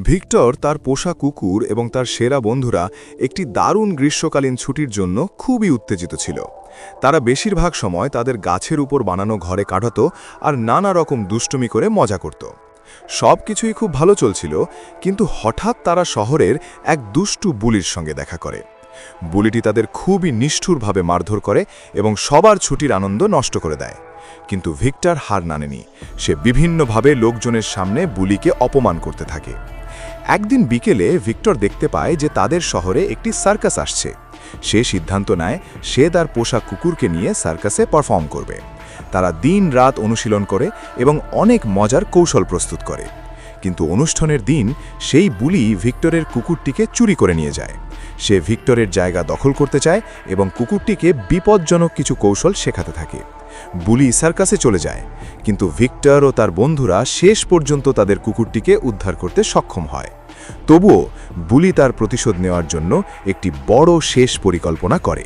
Victor তার পোষা কুকুর এবং তার সেরা বন্ধুরা একটি দারুণ গ্রীষ্মকালীন ছুটির জন্য খুবই উত্তেজিত ছিল। তারা বেশিরভাগ সময় তাদের গাছের উপর বানানো ঘরে কাটাত আর নানা রকম দুষ্টুমি করে মজা করত। সব কিছুই খুব ভালো চলছিল, কিন্তু হঠাৎ তারা শহরের এক দুষ্টু বুলির সঙ্গে দেখা করে। বুলিটি তাদের খুবই নিষ্ঠুরভাবে মারধর করে এবং সবার ছুটির আনন্দ নষ্ট করে দেয়। কিন্তু ভিক্টর হার মানেনি। সে বিভিন্নভাবে লোকজনের সামনে বুলিকে অপমান করতে থাকে। একদিন বিকেলে ভিক্টর দেখতে পায় যে তাদের শহরে একটি সার্কাস আসছে। সে সিদ্ধান্ত নেয় সে তার পোষা কুকুরকে নিয়ে সার্কাসে পারফর্ম করবে। তারা দিন-রাত অনুশীলন করে এবং অনেক মজার কৌশল প্রস্তুত করে। কিন্তু অনুষ্ঠানের দিন সেই বুলি ভিক্টরের কুকুরটিকে চুরি করে নিয়ে যায়। সে ভিক্টরের জায়গা দখল করতে চায় এবং কুকুরটিকে বিপজ্জনক কিছু কৌশল শেখাতে থাকে। বুলি সার্কাসে চলে যায়, কিন্তু ভিক্টর ও তার বন্ধুরা শেষ পর্যন্ত তাদের কুকুরটিকে উদ্ধার করতে সক্ষম হয়। তবুও বুলি তার প্রতিশোধ নেওয়ার জন্য একটি বড় শেষ পরিকল্পনা করে।